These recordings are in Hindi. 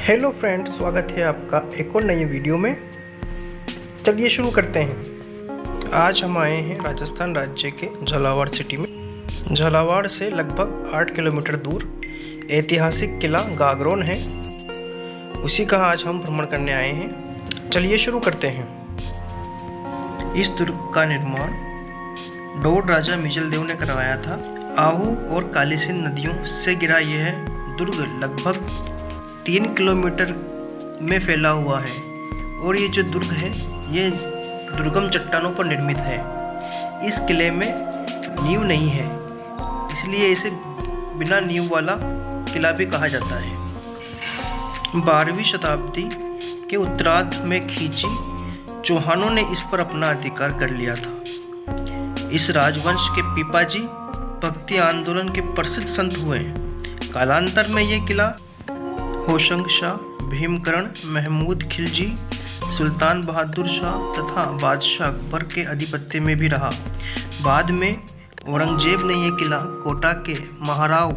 हेलो फ्रेंड्स, स्वागत है आपका एक और नई वीडियो में। चलिए शुरू करते हैं। आज हम आए हैं राजस्थान राज्य के झालावाड़ सिटी में। झालावाड़ से लगभग 8 किलोमीटर दूर ऐतिहासिक किला गागरोन है, उसी का आज हम भ्रमण करने आए हैं। चलिए शुरू करते हैं। इस दुर्ग का निर्माण डोड राजा मिजलदेव ने करवाया था। आहू और कालीसिंध नदियों से घिरा यह दुर्ग लगभग 3 किलोमीटर में फैला हुआ है और ये जो दुर्ग है ये दुर्गम चट्टानों पर निर्मित है। इस किले में नींव नहीं है, इसलिए इसे बिना नींव वाला किला भी कहा जाता है। 12वीं शताब्दी के उत्तरार्ध में खींची चौहानों ने इस पर अपना अधिकार कर लिया था। इस राजवंश के पिपाजी भक्ति आंदोलन के प्रसिद्ध संत हुए। कालांतर में ये किला होशंग शाह, भीमकरण, महमूद खिलजी, सुल्तान बहादुर शाह तथा बादशाह अकबर के आधिपत्य में भी रहा। बाद में औरंगजेब ने यह किला कोटा के महाराव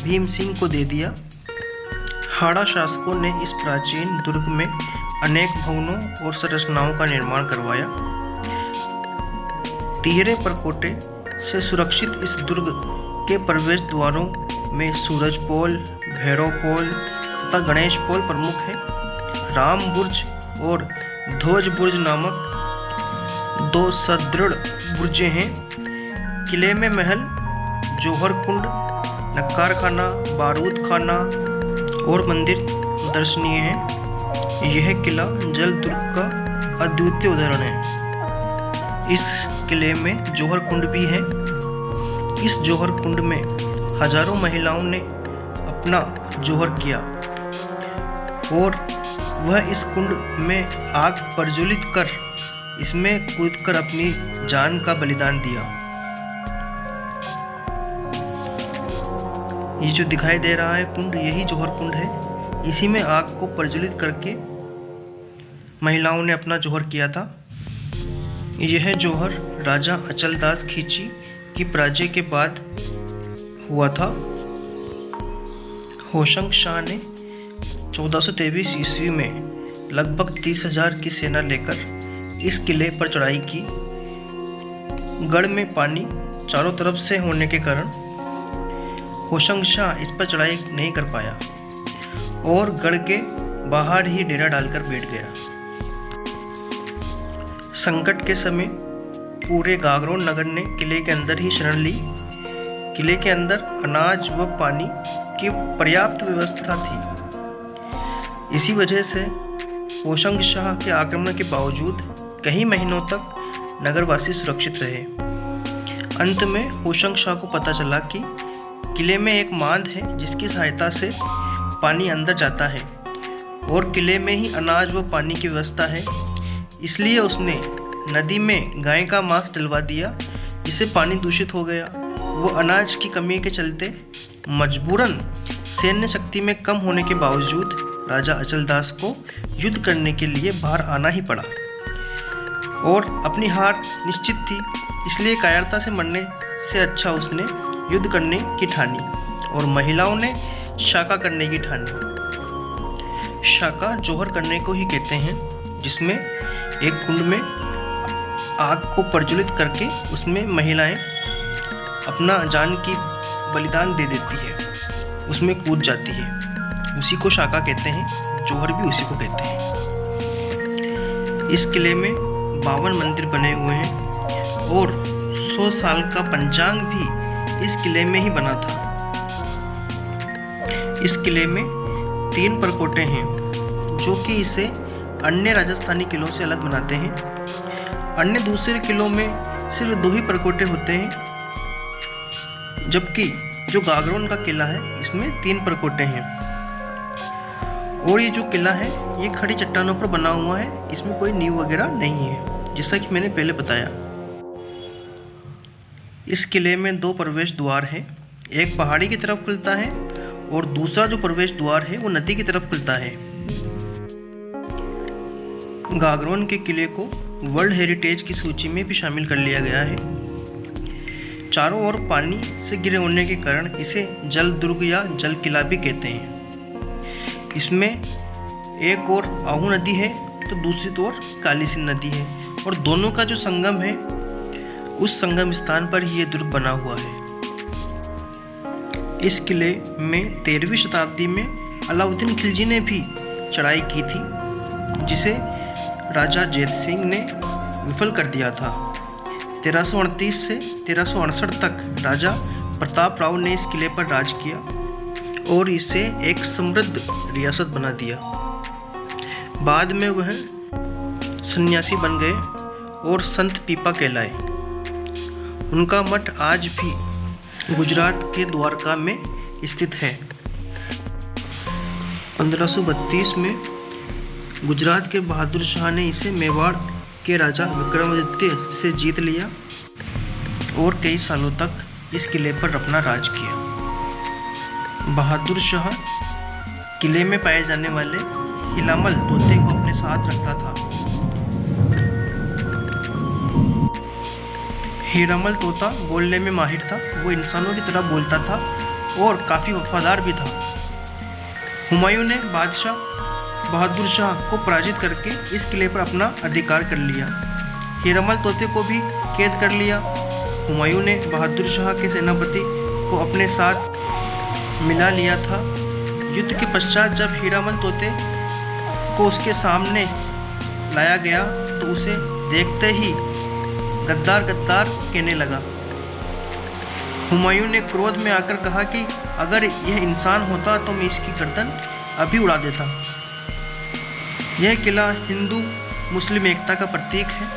भीम सिंह को दे दिया। हाड़ा शासकों ने इस प्राचीन दुर्ग में अनेक भवनों और संरचनाओं का निर्माण करवाया। तिहरे परकोटे से सुरक्षित इस दुर्ग के प्रवेश द्वारों में सूरज पोल, भैरव पोल तथा गणेश पोल प्रमुख है। राम बुर्ज और ध्वज बुर्ज नामक 2 सुदृढ़ बुर्जें हैं। किले में महल, जौहर कुंड, नक्कार खाना, बारूद खाना और मंदिर दर्शनीय है। यह किला जल दुर्ग का अद्वितीय उदाहरण है। इस किले में जौहर कुंड भी है। इस जौहर कुंड में हजारों महिलाओं ने अपना जौहर किया और वह इस कुंड में आग प्रज्वलित कर इसमें कूदकर अपनी जान का बलिदान दिया। ये जो दिखाई दे रहा है कुंड, यही जौहर कुंड है। इसी में आग को प्रज्वलित करके महिलाओं ने अपना जौहर किया था। यह जौहर राजा अचलदास खींची की पराजय के बाद हुआ था। होशंग शाह ने 1423 ईस्वी में लगभग 30,000 की सेना लेकर इस किले पर चढ़ाई की। गढ़ में पानी चारों तरफ से होने के कारण होशंग शाह इस पर चढ़ाई नहीं कर पाया और गढ़ के बाहर ही डेरा डालकर बैठ गया। संकट के समय पूरे गागरोन नगर ने किले के अंदर ही शरण ली। किले के अंदर अनाज व पानी की पर्याप्त व्यवस्था थी। इसी वजह से होशंग शाह के आक्रमण के बावजूद कई महीनों तक नगरवासी सुरक्षित रहे। अंत में होशंग शाह को पता चला कि किले में एक बांध है जिसकी सहायता से पानी अंदर जाता है और किले में ही अनाज व पानी की व्यवस्था है। इसलिए उसने नदी में गाय का मांस डलवा दिया, जिससे पानी दूषित हो गया। वो अनाज की कमी के चलते मजबूरन सैन्य शक्ति में कम होने के बावजूद राजा अचलदास को युद्ध करने के लिए बाहर आना ही पड़ा और अपनी हार निश्चित थी, इसलिए कायरता से मरने से अच्छा उसने युद्ध करने की ठानी और महिलाओं ने शाका करने की ठानी। शाका जौहर करने को ही कहते हैं, जिसमें एक कुंड में आग को प्रज्वलित करके उसमें महिलाएं अपना जान की बलिदान दे देती है, उसमें कूद जाती है। उसी को शाका कहते हैं, जौहर भी उसी को कहते हैं। इस किले में 52 मंदिर बने हुए हैं और 100 साल का पंचांग भी इस किले में ही बना था। इस किले में 3 परकोटे हैं जो कि इसे अन्य राजस्थानी किलों से अलग बनाते हैं। अन्य दूसरे किलों में सिर्फ 2 ही परकोटे होते हैं, जबकि जो गागरोन का किला है इसमें 3 परकोटे हैं। और ये जो किला है ये खड़ी चट्टानों पर बना हुआ है, इसमें कोई नींव वगैरह नहीं है, जैसा कि मैंने पहले बताया। इस किले में 2 प्रवेश द्वार हैं, एक पहाड़ी की तरफ खुलता है और दूसरा जो प्रवेश द्वार है वो नदी की तरफ खुलता है। गागरोन के किले को वर्ल्ड हेरिटेज की सूची में भी शामिल कर लिया गया है। चारों ओर पानी से घिरे होने के कारण इसे जल दुर्ग या जल किला भी कहते हैं। इसमें एक ओर आहू नदी है तो दूसरी ओर काली सिंध नदी है, और दोनों का जो संगम है उस संगम स्थान पर ही ये दुर्ग बना हुआ है। इस किले में 13वीं शताब्दी में अलाउद्दीन खिलजी ने भी चढ़ाई की थी, जिसे राजा जैत सिंह ने विफल कर दिया था। 1338 से 1368 तक राजा प्रताप राव ने इस किले पर राज किया और इसे एक समृद्ध रियासत बना दिया। बाद में वह सन्यासी बन गए और संत पीपा कहलाए। उनका मठ आज भी गुजरात के द्वारका में स्थित है। 1532 में गुजरात के बहादुर शाह ने इसे मेवाड़ के राजा विक्रमादित्य से जीत लिया और कई सालों तक इस किले पर अपना राज किया। बहादुर शाह किले में पाए जाने वाले हिलामल तोते को अपने साथ रखता था। हिलामल तोता बोलने में माहिर था, वो इंसानों की तरह बोलता था और काफ़ी वफादार भी था। हुमायूं ने बादशाह बहादुर शाह को पराजित करके इस किले पर अपना अधिकार कर लिया। हिलामल तोते को भी कैद कर लिया। हुमायूं ने बहादुर शाह के सेनापति को अपने साथ मिला लिया था। युद्ध के पश्चात जब हिलामल तोते को उसके सामने लाया गया तो उसे देखते ही गद्दार गद्दार कहने लगा। हुमायूं ने क्रोध में आकर कहा कि अगर यह इंसान होता तो मैं इसकी गर्दन अभी उड़ा देता। यह किला हिंदू मुस्लिम एकता का प्रतीक है।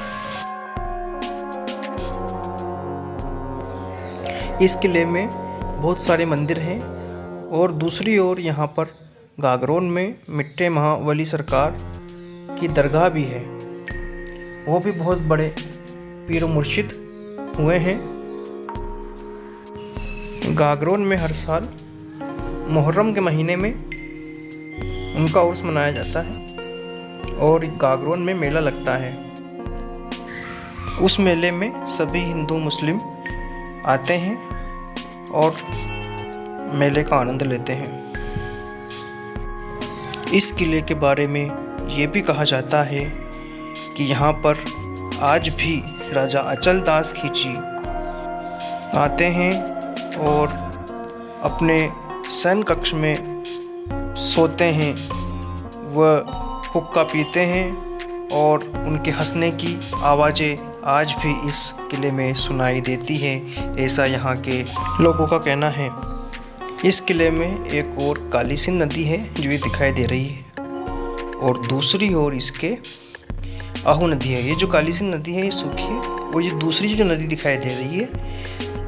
इस किले में बहुत सारे मंदिर हैं और दूसरी ओर यहाँ पर गागरोन में मिट्टे महाबली सरकार की दरगाह भी है। वो भी बहुत बड़े पीर मुर्शिद हुए हैं। गागरोन में हर साल मुहर्रम के महीने में उनका उर्स मनाया जाता है और गागरोन में मेला लगता है। उस मेले में सभी हिंदू मुस्लिम आते हैं और मेले का आनंद लेते हैं। इस किले के बारे में ये भी कहा जाता है कि यहाँ पर आज भी राजा अचल दास खींची आते हैं और अपने सैन्य कक्ष में सोते हैं, वह हुक्का पीते हैं और उनके हंसने की आवाज़ें आज भी इस किले में सुनाई देती हैं, ऐसा यहाँ के लोगों का कहना है। इस किले में एक और काली सिंध नदी है जो ये दिखाई दे रही है और दूसरी ओर इसके आहू नदी है। ये जो काली सिंध नदी है ये सूखी है और ये दूसरी जो नदी दिखाई दे रही है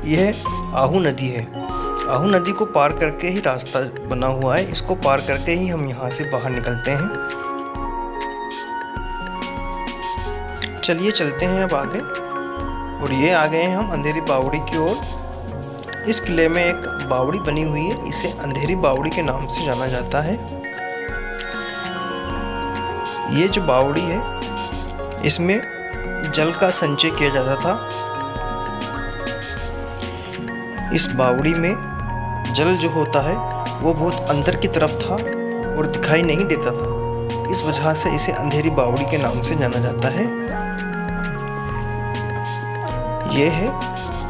यह आहू नदी है। आहू नदी को पार करके ही रास्ता बना हुआ है, इसको पार करके ही हम यहाँ से बाहर निकलते हैं। चलिए चलते हैं अब आगे और ये आ गए हैं हम अंधेरी बावड़ी की ओर। इस किले में एक बावड़ी बनी हुई है, इसे अंधेरी बावड़ी के नाम से जाना जाता है। ये जो बावड़ी है इसमें जल का संचय किया जाता था। इस बावड़ी में जल जो होता है वो बहुत अंदर की तरफ था और दिखाई नहीं देता था, इस वजह से इसे अंधेरी बावड़ी के नाम से जाना जाता है। ये है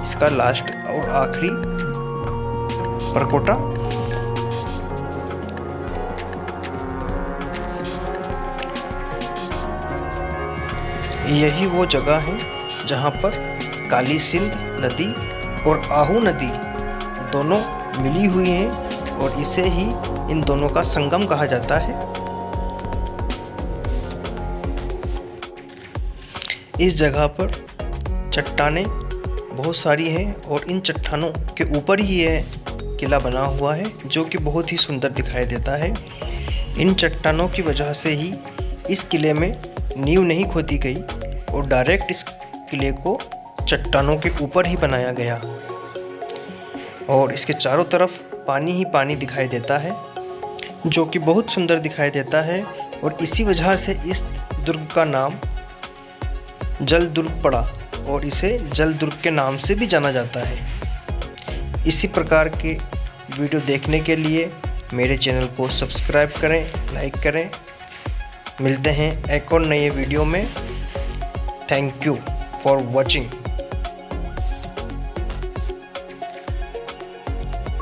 इसका लास्ट और आखिरी परकोटा। यही वो जगह है जहाँ पर काली सिंध नदी और आहू नदी दोनों मिली हुई हैं और इसे ही इन दोनों का संगम कहा जाता है। इस जगह पर चट्टानें बहुत सारी हैं और इन चट्टानों के ऊपर ही यह किला बना हुआ है जो कि बहुत ही सुंदर दिखाई देता है। इन चट्टानों की वजह से ही इस किले में नींव नहीं खोदी गई और डायरेक्ट इस किले को चट्टानों के ऊपर ही बनाया गया और इसके चारों तरफ पानी ही पानी दिखाई देता है जो कि बहुत सुंदर दिखाई देता है और इसी वजह से इस दुर्ग का नाम जल दुर्ग पड़ा और इसे जल दुर्ग के नाम से भी जाना जाता है। इसी प्रकार के वीडियो देखने के लिए मेरे चैनल को सब्सक्राइब करें, लाइक करें मिलते हैं एक और नए वीडियो में। Thank you for watching.